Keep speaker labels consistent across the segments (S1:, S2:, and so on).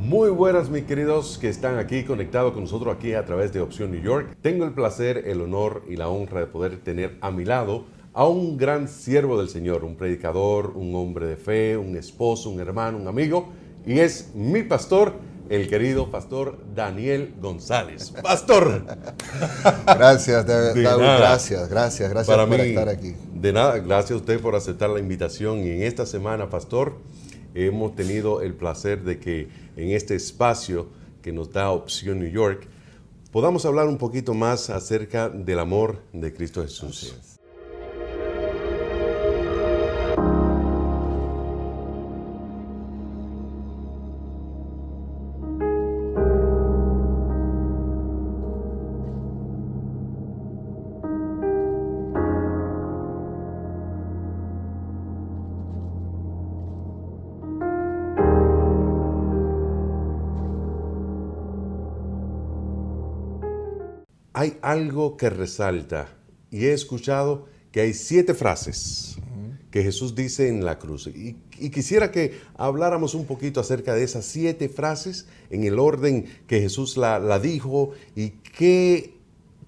S1: Muy buenas, mis queridos que están aquí conectados con nosotros aquí a través de Opción New York. Tengo el placer, el honor y la honra de poder tener a mi lado a un gran siervo del Señor, un predicador, un hombre de fe, un esposo, un hermano, un amigo, y es mi pastor, el querido pastor Daniel González. ¡Pastor!
S2: Gracias,
S1: De
S2: David,
S1: nada.
S2: gracias
S1: Para
S2: por
S1: mí,
S2: estar aquí.
S1: de nada, gracias a usted por aceptar la invitación. Y en esta semana, pastor, hemos tenido el placer de que en este espacio que nos da Opción New York podamos hablar un poquito más acerca del amor de Cristo Jesús. Hay algo que resalta y he escuchado que hay 7 frases que Jesús dice en la cruz. Y quisiera que habláramos un poquito acerca de esas 7 frases en el orden que Jesús la dijo y qué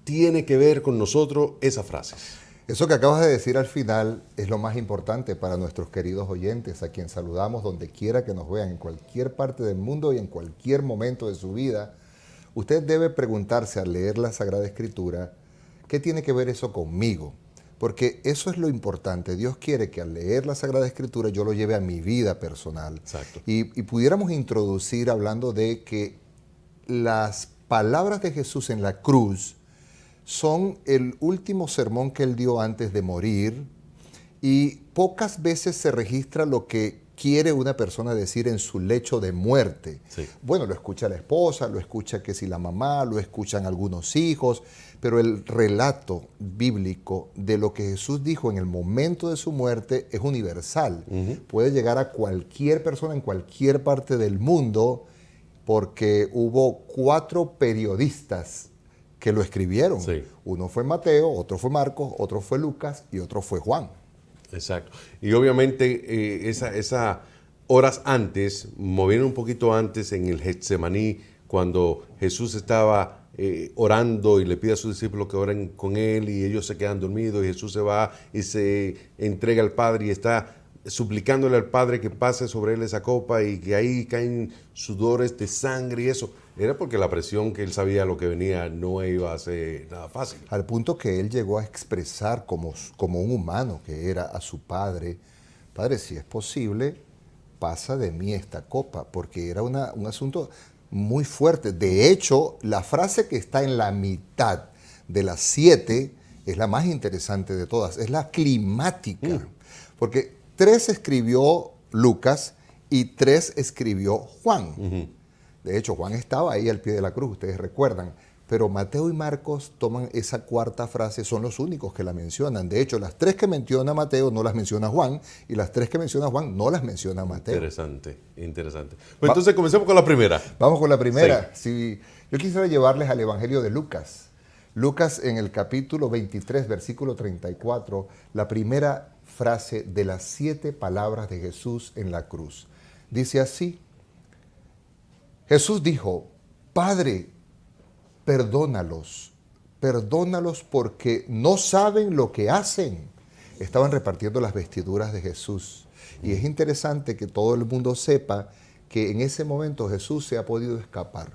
S1: tiene que ver con nosotros esas frases.
S2: Eso que acabas de decir al final es lo más importante para nuestros queridos oyentes, a quien saludamos donde quiera que nos vean, en cualquier parte del mundo y en cualquier momento de su vida. Usted debe preguntarse al leer la Sagrada Escritura, ¿qué tiene que ver eso conmigo? Porque eso es lo importante. Dios quiere que al leer la Sagrada Escritura yo lo lleve a mi vida personal.
S1: Exacto.
S2: Y pudiéramos introducir hablando de que las palabras de Jesús en la cruz son el último sermón que él dio antes de morir, y pocas veces se registra lo que quiere una persona decir en su lecho de muerte.
S1: Sí.
S2: Bueno, lo escucha la esposa, lo escucha que si la mamá, lo escuchan algunos hijos, pero el relato bíblico de lo que Jesús dijo en el momento de su muerte es universal. Puede llegar a cualquier persona en cualquier parte del mundo, porque hubo 4 periodistas que lo escribieron.
S1: Sí.
S2: Uno fue Mateo, otro fue Marcos, otro fue Lucas y otro fue Juan.
S1: Exacto. Y obviamente esa horas antes, moviendo un poquito antes en el Getsemaní, cuando Jesús estaba orando y le pide a sus discípulos que oren con él y ellos se quedan dormidos y Jesús se va y se entrega al Padre y está suplicándole al Padre que pase sobre él esa copa y que ahí caen sudores de sangre y eso. Era porque la presión que él sabía lo que venía no iba a ser nada fácil.
S2: Al punto que él llegó a expresar como un humano que era a su padre: Padre, si es posible, pasa de mí esta copa, porque era un asunto muy fuerte. De hecho, la frase que está en la mitad de las 7 es la más interesante de todas, es la climática, porque 3 escribió Lucas y 3 escribió Juan. De hecho, Juan estaba ahí al pie de la cruz, ustedes recuerdan. Pero Mateo y Marcos toman esa 4ª frase, son los únicos que la mencionan. De hecho, las 3 que menciona Mateo no las menciona Juan, y las 3 que menciona Juan no las menciona Mateo.
S1: Interesante, interesante. Pues entonces comencemos con la primera.
S2: Vamos con la primera. Sí. Yo quisiera llevarles al Evangelio de Lucas. Lucas, en el capítulo 23, versículo 34, la primera frase de las 7 palabras de Jesús en la cruz. Dice así: Jesús dijo, Padre, perdónalos porque no saben lo que hacen. Estaban repartiendo las vestiduras de Jesús. Y es interesante que todo el mundo sepa que en ese momento Jesús se ha podido escapar.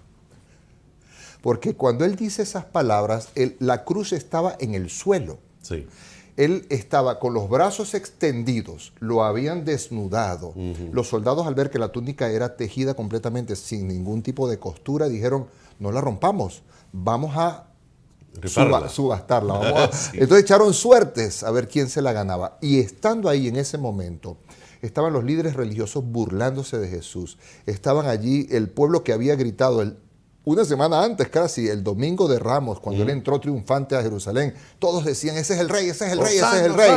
S2: Porque cuando él dice esas palabras, la cruz estaba en el suelo.
S1: Sí.
S2: Él estaba con los brazos extendidos, lo habían desnudado. Los soldados, al ver que la túnica era tejida completamente sin ningún tipo de costura, dijeron, no la rompamos, vamos a subastarla.
S1: Sí.
S2: Entonces echaron suertes a ver quién se la ganaba. Y estando ahí en ese momento, estaban los líderes religiosos burlándose de Jesús. Estaban allí el pueblo que había gritado una semana antes, casi, el domingo de Ramos, cuando él entró triunfante a Jerusalén. Todos decían, ese es el rey, ese es el rey, ese es el rey.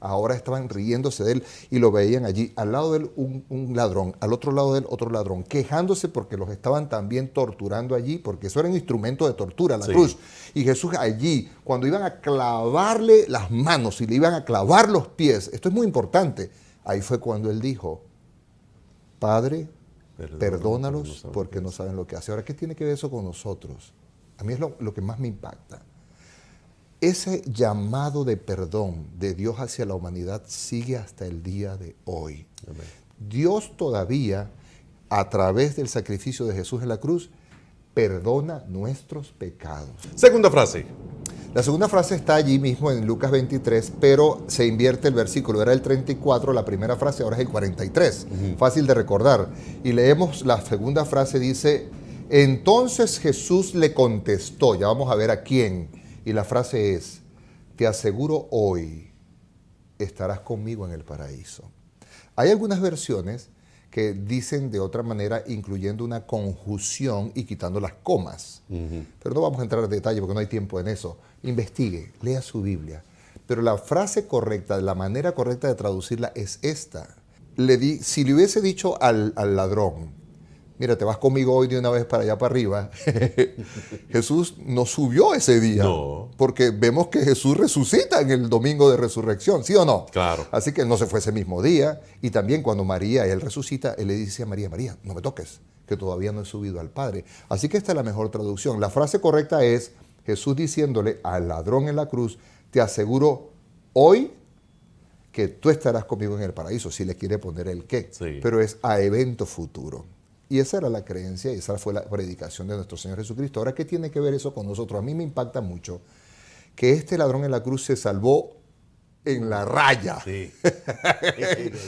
S2: Ahora estaban riéndose de él y lo veían allí. Al lado de él un ladrón, al otro lado de él otro ladrón, quejándose porque los estaban también torturando allí, porque eso era un instrumento de tortura, la cruz. Y Jesús allí, cuando iban a clavarle las manos y le iban a clavar los pies, esto es muy importante, ahí fue cuando él dijo, Padre, Perdónalos porque no saben lo que hacen. Ahora, ¿qué tiene que ver eso con nosotros? A mí es lo que más me impacta. Ese llamado de perdón de Dios hacia la humanidad sigue hasta el día de hoy.
S1: Amén.
S2: Dios todavía, a través del sacrificio de Jesús en la cruz, perdona nuestros pecados.
S1: Segunda frase.
S2: La segunda frase está allí mismo en Lucas 23, pero se invierte el versículo. Era el 34, la primera frase, ahora es el 43. Fácil de recordar. Y leemos la segunda frase, dice, entonces Jesús le contestó, ya vamos a ver a quién. Y la frase es, te aseguro hoy estarás conmigo en el paraíso. Hay algunas versiones que dicen de otra manera, incluyendo una conjunción y quitando las comas. Pero no vamos a entrar en detalle porque no hay tiempo en eso. Investigue, lea su Biblia. Pero la frase correcta, la manera correcta de traducirla es esta. Si le hubiese dicho al ladrón, mira, te vas conmigo hoy de una vez para allá para arriba, Jesús no subió ese día.
S1: No.
S2: Porque vemos que Jesús resucita en el domingo de resurrección, ¿sí o no?
S1: Claro.
S2: Así que él no se fue ese mismo día. Y también cuando él resucita, él le dice a María, María, no me toques, que todavía no he subido al Padre. Así que esta es la mejor traducción. La frase correcta es Jesús diciéndole al ladrón en la cruz, te aseguro hoy que tú estarás conmigo en el paraíso, si le quiere poner el qué.
S1: Sí.
S2: Pero es a evento futuro. Y esa era la creencia y esa fue la predicación de nuestro Señor Jesucristo. Ahora, ¿qué tiene que ver eso con nosotros? A mí me impacta mucho que este ladrón en la cruz se salvó en la raya.
S1: Sí.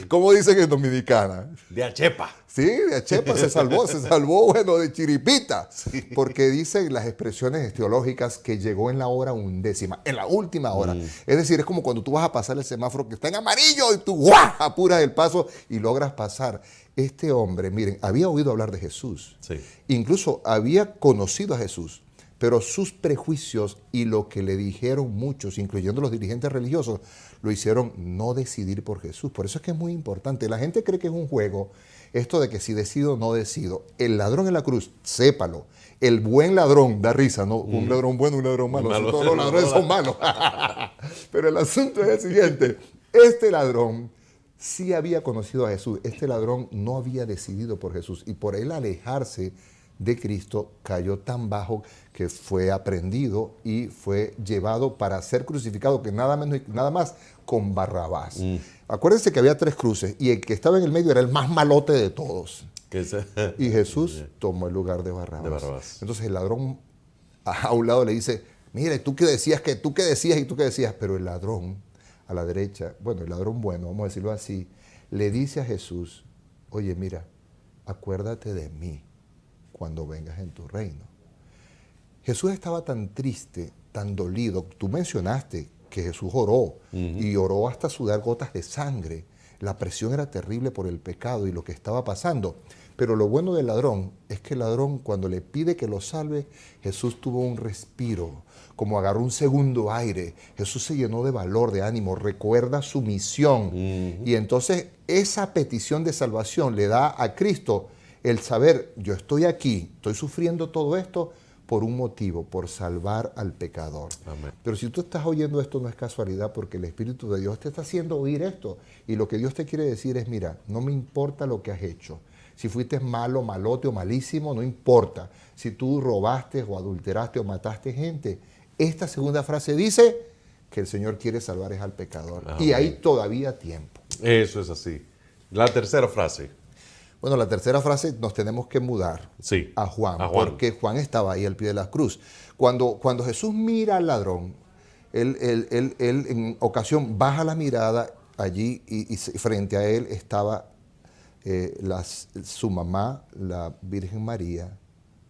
S2: Como dicen en Dominicana.
S1: De achepa.
S2: Sí, de achepa se salvó, bueno, de chiripita. Sí. Porque dicen las expresiones teológicas que llegó en la hora 11, en la última hora. Es decir, es como cuando tú vas a pasar el semáforo que está en amarillo y tú ¡guau! Apuras el paso y logras pasar. Este hombre, miren, había oído hablar de Jesús.
S1: Sí.
S2: Incluso había conocido a Jesús. Pero sus prejuicios y lo que le dijeron muchos, incluyendo los dirigentes religiosos, lo hicieron no decidir por Jesús. Por eso es que es muy importante. La gente cree que es un juego, esto de que si decido o no decido. El ladrón en la cruz, sépalo. El buen ladrón, da risa, ¿no? Un ladrón bueno, un ladrón malo. Todos los ladrones son malos. Pero el asunto es el siguiente. Este ladrón sí había conocido a Jesús. Este ladrón no había decidido por Jesús. Y por él alejarse de Cristo, cayó tan bajo que fue aprendido y fue llevado para ser crucificado, que nada más con Barrabás. Acuérdense que había 3 cruces y el que estaba en el medio era el más malote de todos. Y Jesús tomó el lugar de Barrabás. Entonces el ladrón a un lado le dice, mire, tú qué decías, pero el ladrón a la derecha, bueno, el ladrón bueno, vamos a decirlo así, le dice a Jesús, oye, mira, acuérdate de mí cuando vengas en tu reino. Jesús estaba tan triste, tan dolido. Tú mencionaste que Jesús oró y oró hasta sudar gotas de sangre. La presión era terrible por el pecado y lo que estaba pasando. Pero lo bueno del ladrón es que el ladrón, cuando le pide que lo salve, Jesús tuvo un respiro, como agarró un segundo aire. Jesús se llenó de valor, de ánimo, recuerda su misión. Y entonces esa petición de salvación le da a Cristo el saber, yo estoy aquí, estoy sufriendo todo esto por un motivo, por salvar al pecador.
S1: Amén.
S2: Pero si tú estás oyendo esto, no es casualidad, porque el Espíritu de Dios te está haciendo oír esto. Y lo que Dios te quiere decir es, mira, no me importa lo que has hecho. Si fuiste malo, malote o malísimo, no importa. Si tú robaste o adulteraste o mataste gente. Esta segunda frase dice que el Señor quiere salvar al pecador.
S1: Amén.
S2: Y hay todavía tiempo.
S1: Eso es así. La tercera frase.
S2: Bueno, la tercera frase nos tenemos que mudar a Juan, porque Juan estaba ahí al pie de la cruz. Cuando Jesús mira al ladrón, él en ocasión baja la mirada allí y frente a él estaba su mamá, la Virgen María,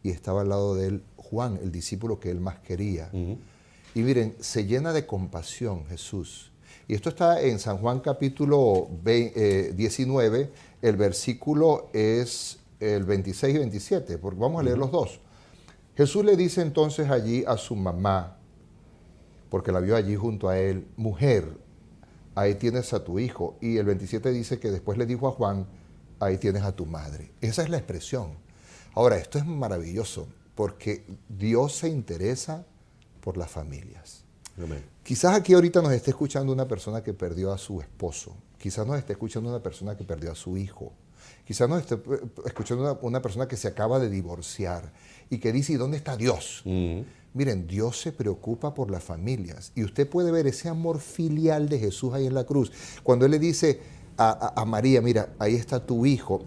S2: y estaba al lado de él Juan, el discípulo que él más quería. Y miren, se llena de compasión Jesús. Y esto está en San Juan capítulo 19, el versículo es el 26 y 27, porque vamos a leer los dos. Jesús le dice entonces allí a su mamá, porque la vio allí junto a él, mujer, ahí tienes a tu hijo. Y el 27 dice que después le dijo a Juan, ahí tienes a tu madre. Esa es la expresión. Ahora, esto es maravilloso, porque Dios se interesa por las familias.
S1: Amén.
S2: Quizás aquí ahorita nos esté escuchando una persona que perdió a su esposo. Quizás nos esté escuchando una persona que perdió a su hijo. Quizás nos esté escuchando una persona que se acaba de divorciar y que dice, ¿y dónde está Dios? Miren, Dios se preocupa por las familias y usted puede ver ese amor filial de Jesús ahí en la cruz. Cuando Él le dice a María, mira, ahí está tu hijo.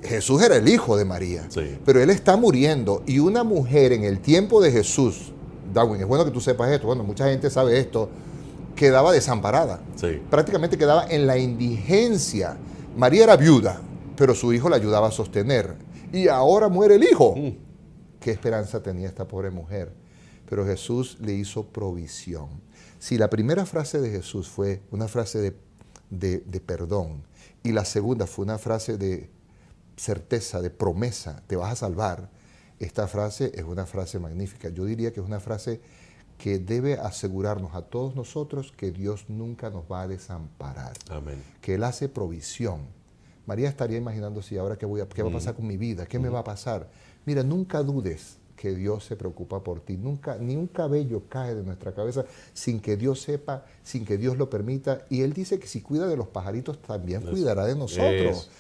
S2: Jesús era el hijo de María,
S1: Sí.
S2: pero Él está muriendo y una mujer en el tiempo de Jesús, Darwin, es bueno que tú sepas esto, bueno, mucha gente sabe esto, quedaba desamparada.
S1: Sí.
S2: Prácticamente quedaba en la indigencia. María era viuda, pero su hijo la ayudaba a sostener. Y ahora muere el hijo. ¿Qué esperanza tenía esta pobre mujer? Pero Jesús le hizo provisión. Si la primera frase de Jesús fue una frase de perdón y la segunda fue una frase de certeza, de promesa, te vas a salvar, esta frase es una frase magnífica. Yo diría que es una frase que debe asegurarnos a todos nosotros que Dios nunca nos va a desamparar.
S1: Amén.
S2: Que Él hace provisión. María estaría imaginándose, ahora qué va a pasar con mi vida, qué me va a pasar. Mira, nunca dudes que Dios se preocupa por ti. Nunca, ni un cabello cae de nuestra cabeza sin que Dios sepa, sin que Dios lo permita. Y Él dice que si cuida de los pajaritos, también cuidará de nosotros.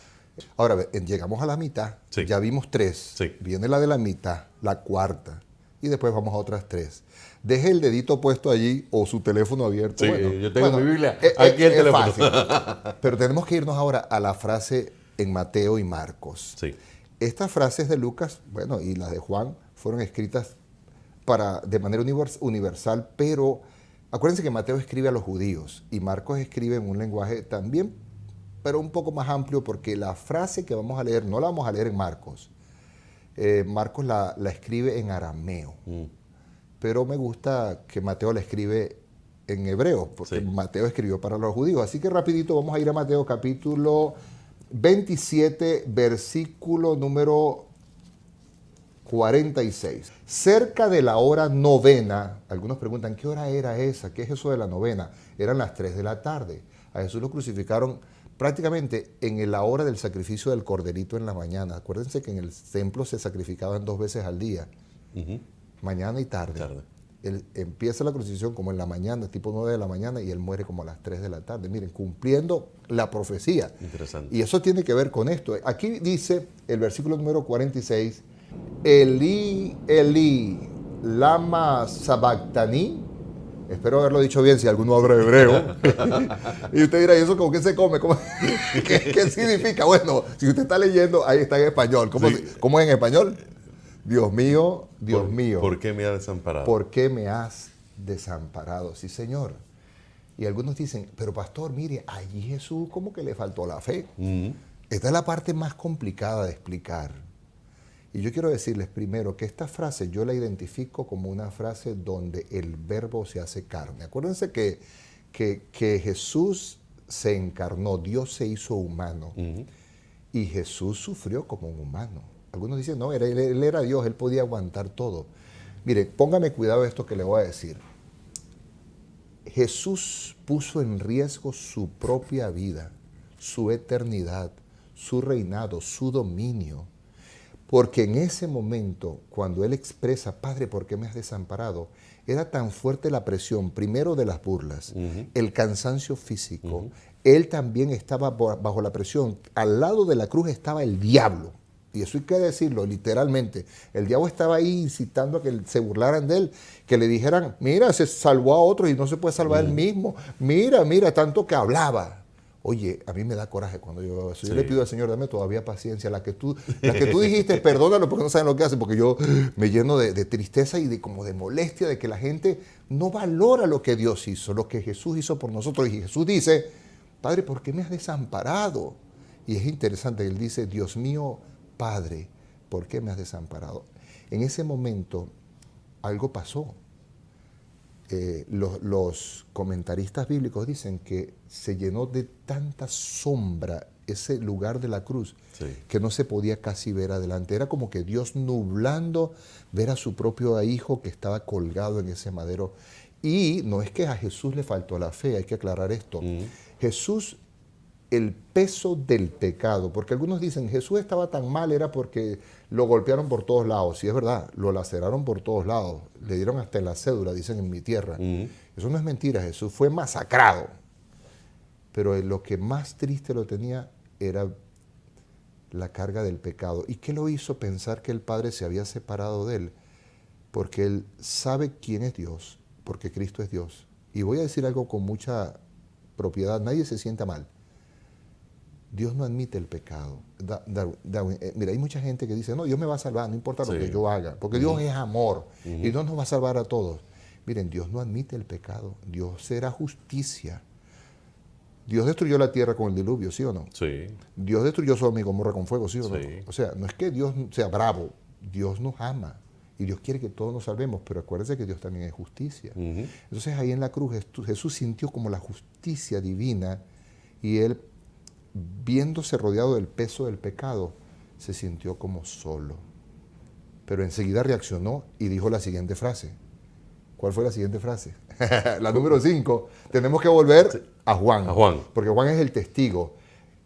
S2: Ahora, llegamos a la mitad,
S1: Sí.
S2: ya vimos 3.
S1: Sí.
S2: Viene la de la mitad, la cuarta. Y después vamos a otras 3. Deje el dedito puesto allí o su teléfono abierto.
S1: Sí,
S2: Bueno,
S1: yo tengo
S2: bueno,
S1: mi Biblia. Aquí el teléfono.
S2: fácil. Pero tenemos que irnos ahora a la frase en Mateo y Marcos.
S1: Sí.
S2: Estas frases de Lucas, bueno, y las de Juan, fueron escritas de manera universal, pero acuérdense que Mateo escribe a los judíos y Marcos escribe en un lenguaje también, pero un poco más amplio, porque la frase que vamos a leer, no la vamos a leer en Marcos. Marcos la escribe en arameo, pero me gusta que Mateo la escribe en hebreo, porque
S1: Sí.
S2: Mateo escribió para los judíos. Así que rapidito vamos a ir a Mateo capítulo 27, versículo número 46. Cerca de la hora novena, algunos preguntan, ¿qué hora era esa? ¿Qué es eso de la novena? Eran las 3 de la tarde. A Jesús lo crucificaron prácticamente en la hora del sacrificio del corderito en la mañana. Acuérdense que en el templo se sacrificaban 2 veces al día, mañana y tarde. Él empieza la crucifixión como en la mañana, tipo 9 de la mañana, y él muere como a las 3 de la tarde. Miren, cumpliendo la profecía.
S1: Interesante.
S2: Y eso tiene que ver con esto. Aquí dice el versículo número 46, Elí, Elí, lama sabactani. Espero haberlo dicho bien, si alguno habla hebreo. Y usted dirá, ¿y eso con qué se come? ¿Qué significa? Bueno, si usted está leyendo, ahí está en español. ¿Cómo es en español? Dios mío, Dios mío.
S1: ¿Por qué me has desamparado?
S2: ¿Por qué me has desamparado? Sí, Señor. Y algunos dicen, pero pastor, mire, allí Jesús como que le faltó la fe. Esta es la parte más complicada de explicar. Y yo quiero decirles primero que esta frase yo la identifico como una frase donde el verbo se hace carne. Acuérdense que Jesús se encarnó, Dios se hizo humano. Y Jesús sufrió como un humano. Algunos dicen, no, él era Dios, él podía aguantar todo. Mire, póngame cuidado esto que le voy a decir. Jesús puso en riesgo su propia vida, su eternidad, su reinado, su dominio. Porque en ese momento, cuando él expresa, Padre, ¿por qué me has desamparado? Era tan fuerte la presión, primero de las burlas, el cansancio físico. Él también estaba bajo la presión. Al lado de la cruz estaba el diablo. Y eso hay que decirlo literalmente. El diablo estaba ahí incitando a que se burlaran de él, que le dijeran, mira, se salvó a otros y no se puede salvar él mismo. Mira, tanto que hablaba. Oye, a mí me da coraje cuando yo veo eso. Sí. Yo le pido al Señor, dame todavía paciencia. La que tú dijiste, perdónalo porque no saben lo que hacen, porque yo me lleno de tristeza y como de molestia de que la gente no valora lo que Dios hizo, lo que Jesús hizo por nosotros. Y Jesús dice, Padre, ¿por qué me has desamparado? Y es interesante, Él dice, Dios mío, Padre, ¿por qué me has desamparado? En ese momento algo pasó. Los comentaristas bíblicos dicen que se llenó de tanta sombra ese lugar de la cruz, sí, que no se podía casi ver adelante. Era como que Dios nublando ver a su propio hijo que estaba colgado en ese madero. Y no es que a Jesús le faltó la fe, hay que aclarar esto. Jesús, el peso del pecado, porque algunos dicen Jesús estaba tan mal era porque lo golpearon por todos lados. Sí, es verdad, lo laceraron por todos lados, le dieron hasta en la cédula, dicen en mi tierra. Eso no es mentira, Jesús fue masacrado. Pero lo que más triste lo tenía era la carga del pecado. ¿Y qué lo hizo pensar que el Padre se había separado de él? Porque él sabe quién es Dios, porque Cristo es Dios. Y voy a decir algo con mucha propiedad, nadie se sienta mal. Dios no admite el pecado. Mira, hay mucha gente que dice, no, Dios me va a salvar, no importa lo que yo haga, porque Dios es amor y Dios nos va a salvar a todos. Miren, Dios no admite el pecado, Dios será justicia. Dios destruyó la tierra con el diluvio, ¿sí o no?
S1: Sí.
S2: Dios destruyó Sodoma y Gomorra con fuego, ¿sí o no?
S1: Sí.
S2: O sea, no es que Dios sea bravo, Dios nos ama y Dios quiere que todos nos salvemos, pero acuérdense que Dios también es justicia. Entonces ahí en la cruz Jesús sintió como la justicia divina y él, viéndose rodeado del peso del pecado, se sintió como solo. Pero enseguida reaccionó y dijo la siguiente frase. ¿Cuál fue la siguiente frase? La número 5. Tenemos que volver a Juan.
S1: A Juan.
S2: Porque Juan es el testigo.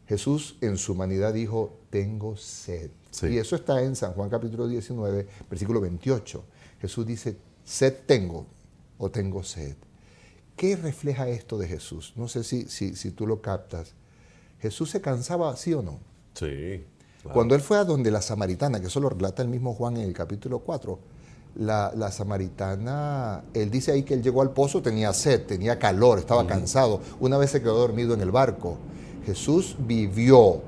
S2: Jesús en su humanidad dijo, tengo sed.
S1: Sí.
S2: Y eso está en San Juan capítulo 19, versículo 28. Jesús dice, sed tengo o tengo sed. ¿Qué refleja esto de Jesús? No sé si tú lo captas. ¿Jesús se cansaba, sí o no?
S1: Sí. Claro.
S2: Cuando él fue a donde la samaritana, que eso lo relata el mismo Juan en el capítulo 4, la samaritana, él dice ahí que él llegó al pozo, tenía sed, tenía calor, estaba cansado. Una vez se quedó dormido en el barco. Jesús vivió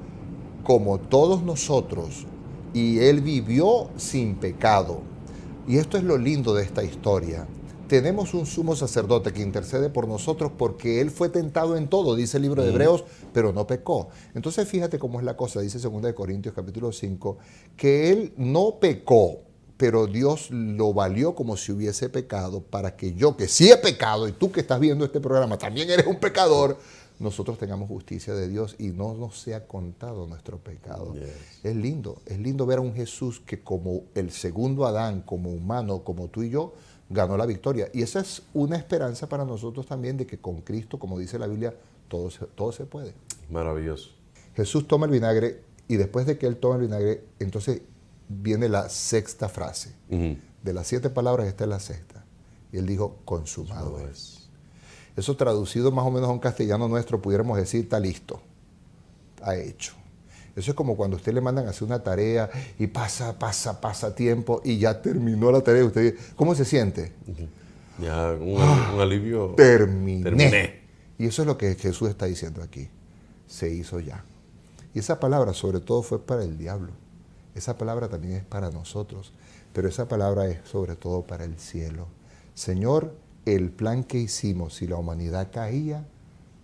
S2: como todos nosotros y él vivió sin pecado. Y esto es lo lindo de esta historia. Tenemos un sumo sacerdote que intercede por nosotros porque él fue tentado en todo, dice el libro de Hebreos, pero no pecó. Entonces fíjate cómo es la cosa, dice 2 Corintios capítulo 5, que él no pecó, pero Dios lo valió como si hubiese pecado para que yo, que sí he pecado, y tú que estás viendo este programa también eres un pecador, nosotros tengamos justicia de Dios y no nos sea contado nuestro pecado.
S1: Yes.
S2: Es lindo ver a un Jesús que como el segundo Adán, como humano, como tú y yo, ganó la victoria. Y esa es una esperanza para nosotros también de que con Cristo, como dice la Biblia, todo se puede.
S1: Maravilloso.
S2: Jesús toma el vinagre y después de que él toma el vinagre, entonces viene la sexta frase. De las 7 palabras, esta es la sexta. Y él dijo, consumado es. Eso traducido más o menos a un castellano nuestro, pudiéramos decir, está listo, está hecho. Eso es como cuando a usted le mandan a hacer una tarea y pasa tiempo y ya terminó la tarea. Usted dice, ¿cómo se siente?
S1: Ya un alivio.
S2: Terminé. Y eso es lo que Jesús está diciendo aquí. Se hizo ya. Y esa palabra sobre todo fue para el diablo. Esa palabra también es para nosotros. Pero esa palabra es sobre todo para el cielo. Señor, el plan que hicimos, si la humanidad caía,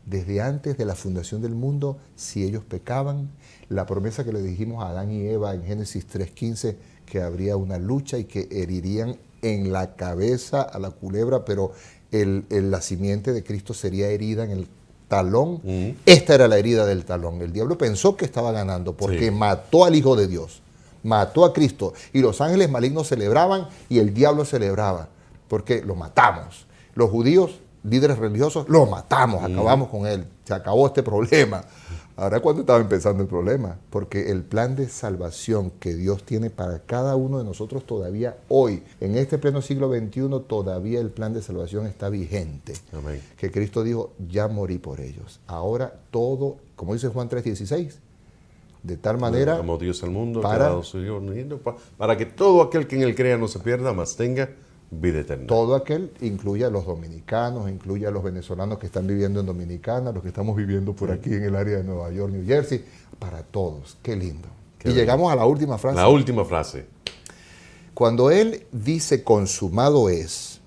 S2: desde antes de la fundación del mundo, si ellos pecaban, la promesa que le dijimos a Adán y Eva en Génesis 3:15, que habría una lucha y que herirían en la cabeza a la culebra, pero la simiente de Cristo sería herida en el talón. Esta era la herida del talón. El diablo pensó que estaba ganando porque mató al Hijo de Dios, mató a Cristo, y los ángeles malignos celebraban y el diablo celebraba, porque lo matamos. Los judíos, líderes religiosos, lo matamos, acabamos con él, se acabó este problema. Ahora, ¿cuándo estaba empezando el problema? Porque el plan de salvación que Dios tiene para cada uno de nosotros todavía hoy, en este pleno siglo XXI, todavía el plan de salvación está vigente.
S1: Amén.
S2: Que Cristo dijo, ya morí por ellos. Ahora todo, como dice Juan 3:16, de tal manera...
S1: Amó Dios al mundo,
S2: para-
S1: que ha dado su Hijo unigénito, para que todo aquel que en él crea no se pierda, mas tenga vida eterna.
S2: Todo aquel, incluye a los dominicanos, incluye a los venezolanos que están viviendo en Dominicana, los que estamos viviendo por aquí en el área de Nueva York, New Jersey, para todos. Qué lindo.
S1: Qué
S2: y
S1: lindo.
S2: llegamos a la última frase.
S1: La última frase.
S2: Cuando él dice consumado es,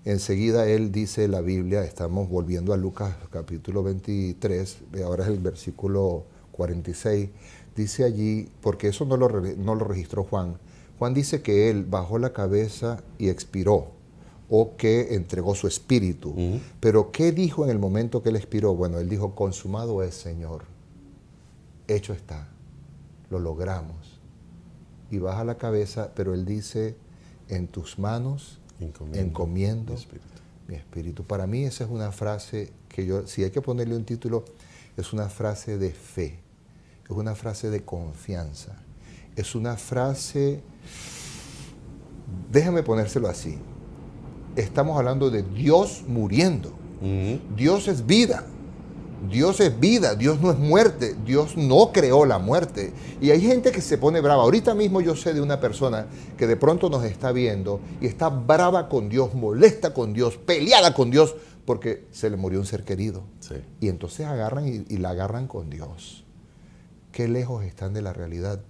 S2: enseguida él dice la Biblia, estamos volviendo a Lucas capítulo 23, ahora es el versículo 46, dice allí, porque eso no lo registró Juan. Juan dice que él bajó la cabeza y expiró, o que entregó su espíritu. Pero ¿qué dijo en el momento que él expiró? Bueno, él dijo, consumado es, Señor. Hecho está. Lo logramos. Y baja la cabeza, pero él dice, en tus manos encomiendo mi espíritu. Para mí esa es una frase que yo, si hay que ponerle un título, es una frase de fe, es una frase de confianza, es una frase, déjame ponérselo así, estamos hablando de Dios muriendo. Dios es vida, Dios es vida, Dios no es muerte, Dios no creó la muerte. Y hay gente que se pone brava. Ahorita mismo yo sé de una persona que de pronto nos está viendo y está brava con Dios, molesta con Dios, peleada con Dios porque se le murió un ser querido.
S1: Sí.
S2: Y entonces agarran y la agarran con Dios. Qué lejos están de la realidad.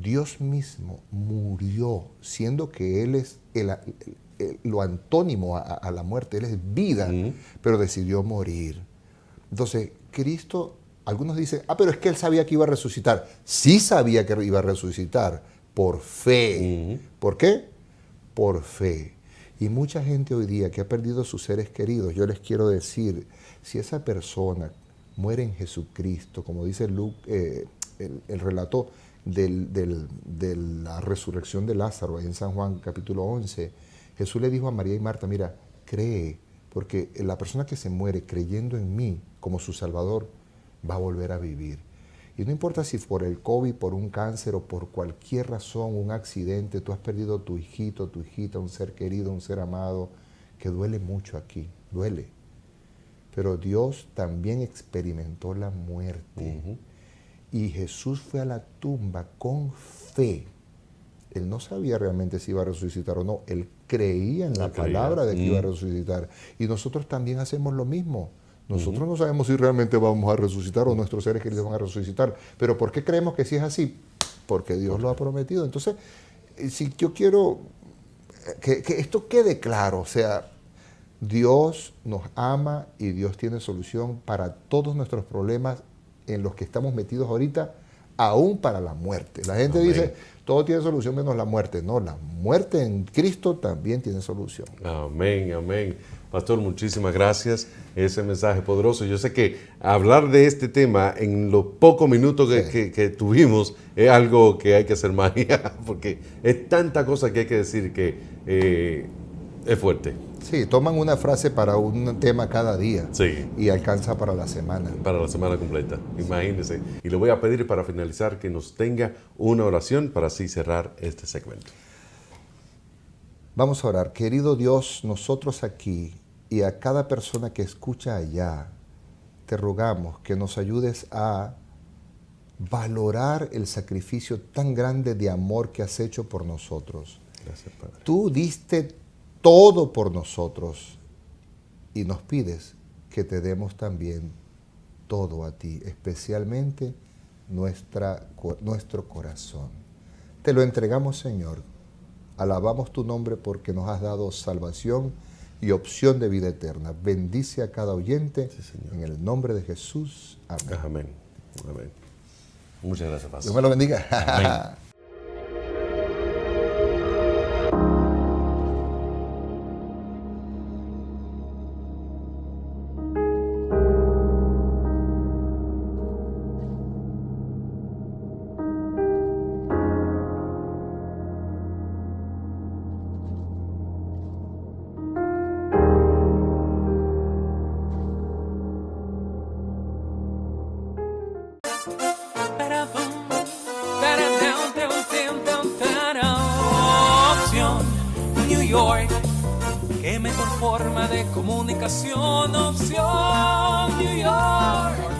S2: Dios mismo murió, siendo que Él es lo antónimo a la muerte, Él es vida, pero decidió morir. Entonces, Cristo, algunos dicen, pero es que Él sabía que iba a resucitar. Sí sabía que iba a resucitar, por fe. ¿Por qué? Por fe. Y mucha gente hoy día que ha perdido sus seres queridos, yo les quiero decir, si esa persona muere en Jesucristo, como dice Luke, el relato de la resurrección de Lázaro, en San Juan capítulo 11, Jesús le dijo a María y Marta, mira, cree, porque la persona que se muere creyendo en mí como su Salvador va a volver a vivir. Y no importa si por el COVID, por un cáncer o por cualquier razón, un accidente, tú has perdido tu hijito, tu hijita, un ser querido, un ser amado, que duele mucho aquí, duele. Pero Dios también experimentó la muerte. Y Jesús fue a la tumba con fe. Él no sabía realmente si iba a resucitar o no. Él creía en la palabra de que iba a resucitar. Y nosotros también hacemos lo mismo. Nosotros no sabemos si realmente vamos a resucitar o nuestros seres queridos van a resucitar. Pero ¿por qué creemos que sí es así? Porque Dios lo ha prometido. Entonces, si yo quiero que esto quede claro, o sea, Dios nos ama y Dios tiene solución para todos nuestros problemas en los que estamos metidos ahorita, aún para la muerte. La gente dice, todo tiene solución menos la muerte. No, la muerte en Cristo también tiene solución.
S1: Amén, amén. Pastor, muchísimas gracias. Ese mensaje poderoso. Yo sé que hablar de este tema en los pocos minutos que tuvimos es algo que hay que hacer magia, porque es tanta cosa que hay que decir que es fuerte.
S2: Sí, toman una frase para un tema cada día y alcanza para la semana.
S1: Para la semana completa, imagínense. Y le voy a pedir para finalizar que nos tenga una oración para así cerrar este segmento.
S2: Vamos a orar. Querido Dios, nosotros aquí y a cada persona que escucha allá, te rogamos que nos ayudes a valorar el sacrificio tan grande de amor que has hecho por nosotros.
S1: Gracias, Padre.
S2: Tú diste todo por nosotros y nos pides que te demos también todo a ti, especialmente nuestro corazón. Te lo entregamos, Señor. Alabamos tu nombre porque nos has dado salvación y opción de vida eterna. Bendice a cada oyente en el nombre de Jesús. Amén.
S1: Amén. Amén. Muchas gracias, Pastor.
S2: Dios me lo bendiga.
S1: Amén.
S3: Qué mejor forma de comunicación, Opción New York.